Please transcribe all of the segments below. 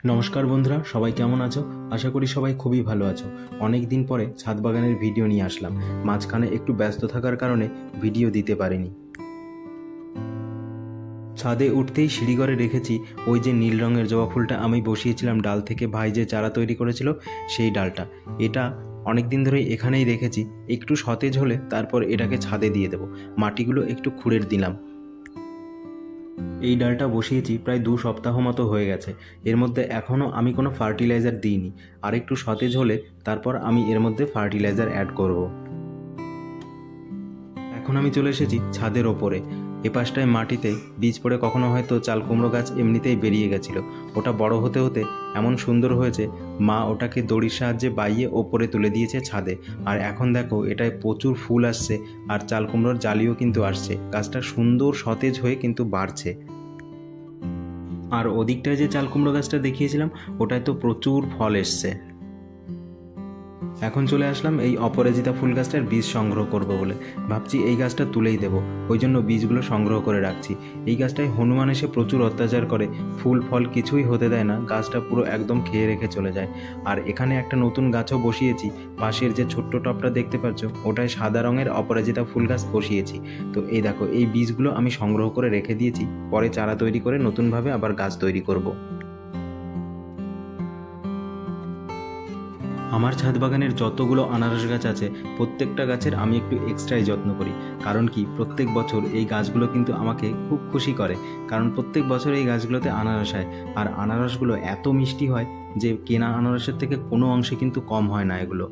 নমস্কার বন্ধুরা, সবাই কেমন আছো? আশা করি সবাই খুবই ভালো আছো। অনেক দিন পরে ছাদ বাগানের ভিডিও নিয়ে আসলাম। মাঝখানে একটু ব্যস্ত থাকার কারণে ভিডিও দিতে পারিনি। ছাদে উঠতেই সিঁড়িঘরে রেখেছি ওই যে নীল রঙের জবা ফুলটা আমি বসিয়েছিলাম ডাল থেকে, ভাই যে চারা তৈরি করেছিল সেই ডালটা। এটা অনেক দিন ধরেই এখানেই রেখেছি। একটু সতেজ হলে তারপর এটাকে ছাদে দিয়ে দেবো। মাটিগুলো একটু খুঁড়ে দিলাম। এই ডালটা বসিয়েছি প্রায় 2 সপ্তাহ মতো হয়ে গেছে। এর মধ্যে এখনও আমি কোনো ফার্টিলাইজার দিইনি। আর একটু সতেজ হলে তারপর আমি এর মধ্যে ফার্টিলাইজার অ্যাড করব। এখন আমি চলে এসেছি ছাদের ওপরে। এপাশটায় মাটিতে বীজ পড়ে কখনো হয়তো চাল কুমড়ো গাছ এমনিতেই বেরিয়ে গেছিলো। ওটা বড় হতে হতে এমন সুন্দর হয়েছে, মা ওটাকে দড়ির সাহায্যে বাইয়ে ওপরে তুলে দিয়েছে ছাদে। আর এখন দেখো এটায় প্রচুর ফুল আসছে, আর চাল কুমড়োর জালিও কিন্তু আসছে। গাছটা সুন্দর সতেজ হয়ে কিন্তু বাড়ছে। আর ওদিকটায় যে চাল কুমড়ো গাছটা দেখিয়েছিলাম ওটায় তো প্রচুর ফল এসছে। এখন চলে আসলাম এই অপরাজিতা ফুল গাছটার বীজ সংগ্রহ করব বলে। ভাবছি এই গাছটা তুলেই দেবো, ওই জন্য বীজগুলো সংগ্রহ করে রাখছি। এই গাছটায় হনুমান এসে প্রচুর অত্যাচার করে, ফুল ফল কিছুই হতে দেয় না, গাছটা পুরো একদম খেয়ে রেখে চলে যায়। আর এখানে একটা নতুন গাছও বসিয়েছি। পাশের যে ছোট্ট টবটা দেখতে পাচ্ছ ওটায় সাদা রঙের অপরাজিতা ফুল গাছ বসিয়েছি। তো এই দেখো এই বীজগুলো আমি সংগ্রহ করে রেখে দিয়েছি, পরে চারা তৈরি করে নতুনভাবে আবার গাছ তৈরি করব। আমার ছাদ বাগানের যতগুলো আনারস গাছ আছে প্রত্যেকটা গাছের আমি একটু এক্সট্রাই যত্ন করি। কারণ কি, প্রত্যেক বছর এই গাছগুলো কিন্তু আমাকে খুব খুশি করে। কারণ প্রত্যেক বছর এই গাছগুলোতে আনারস হয়, আর আনারসগুলো এত মিষ্টি হয় যে কেনা আনারসের থেকে কোনো অংশে কিন্তু কম হয় না এগুলো।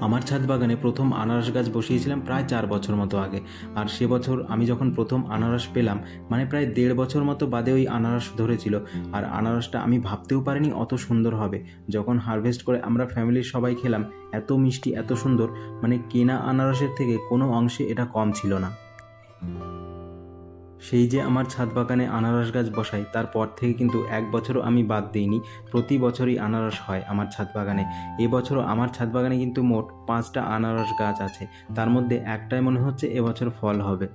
আমার ছাদ বাগানে প্রথম আনারস গাছ বসিয়েছিলাম প্রায় 4 বছর মতো আগে। আর সে বছর আমি যখন প্রথম আনারস পেলাম, মানে প্রায় 1.5 বছর মতো বাদে ওই আনারস ধরেছিল। আর আনারসটা আমি ভাবতেও পারিনি অত সুন্দর হবে। যখন হারভেস্ট করে আমরা ফ্যামিলির সবাই খেলাম, এত মিষ্টি এত সুন্দর, মানে কেনা আনারসের থেকে কোনো অংশে এটা কম ছিল না। সেই যে আমার ছাদ বাগানে আনারস গাছ বসাই, তারপর থেকে কিন্তু 1 বছরও আমি বাদ দিইনি। প্রতি বছরই আনারস হয় আমার ছাদ বাগানে। এবছরও আমার ছাদ বাগানে কিন্তু মোট 5টা আনারস গাছ আছে, তার মধ্যে একটাই মনে হচ্ছে এবছর ফল হবে।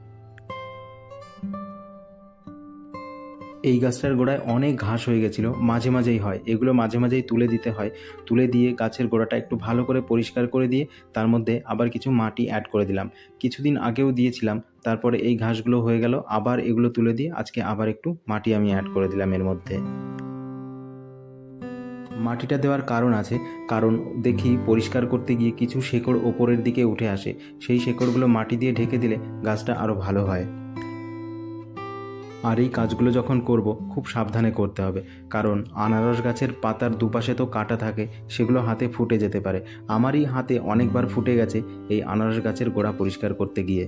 এই গাছটার গোড়ায় অনেক ঘাস হয়ে গেছিলো, মাঝে মাঝেই হয়, এগুলো মাঝে মাঝেই তুলে দিতে হয়। তুলে দিয়ে গাছের গোড়াটা একটু ভালো করে পরিষ্কার করে দিয়ে তার মধ্যে আবার কিছু মাটি অ্যাড করে দিলাম। কিছুদিন আগেও দিয়েছিলাম, তারপরে এই ঘাসগুলো হয়ে গেল, আবার এগুলো তুলে দিয়ে আজকে আবার একটু মাটি আমি অ্যাড করে দিলাম এর মধ্যে। মাটিটা দেওয়ার কারণ আছে, কারণ দেখি পরিষ্কার করতে গিয়ে কিছু শেকড় ওপরের দিকে উঠে আসে, সেই শেকড়গুলো মাটি দিয়ে ঢেকে দিলে গাছটা আরও ভালো হয়। আর এই কাজগুলো যখন করব খুব সাবধানে করতে হবে, কারণ আনারস গাছের পাতার দুপাশে তো কাঁটা থাকে, সেগুলো হাতে ফুটে যেতে পারে। আমারই হাতে অনেকবার ফুটে গেছে এই আনারস গাছের গোড়া পরিষ্কার করতে গিয়ে।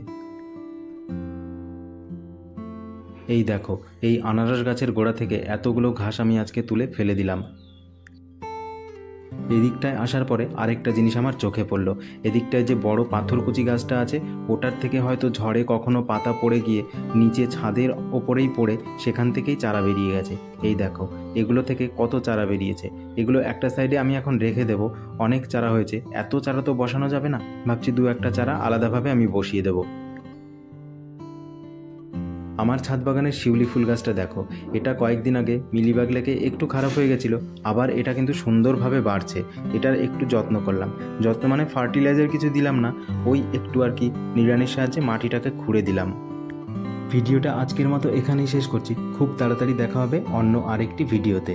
এই দেখো এই আনারস গাছের গোড়া থেকে এতগুলো ঘাস আমি আজকে তুলে ফেলে দিলাম। এদিকটায় আসার পরে আরেকটা জিনিস আমার চোখে পড়লো। এদিকটায় যে বড় পাথরকুচি গাছটা আছে, ওটার থেকে হয়তো ঝড়ে কখনো পাতা পড়ে গিয়ে নিচে ছাদের ওপরেই পড়ে সেখান থেকেই চারা বেরিয়ে গেছে। এই দেখো এগুলো থেকে কত চারা বেরিয়েছে। এগুলো একটা সাইডে আমি এখন রেখে দেবো। অনেক চারা হয়েছে, এত চারা তো বসানো যাবে না, ভাবছি 2-1টা চারা আলাদাভাবে আমি বসিয়ে দেবো। আমার ছাদ বাগানের শিউলি ফুল গাছটা দেখো, এটা কয়েকদিন আগে মিলিবাগ লেগে একটু খারাপ হয়ে গেছিলো, আবার এটা কিন্তু সুন্দরভাবে বাড়ছে। এটার একটু যত্ন করলাম, যত্ন মানে ফার্টিলাইজার কিছু দিলাম না, ওই একটু আর কি নিড়ানির সাহায্যে মাটিটাকে খুঁড়ে দিলাম। ভিডিওটা আজকের মতো এখানেই শেষ করছি। খুব তাড়াতাড়ি দেখা হবে অন্য আরেকটি ভিডিওতে।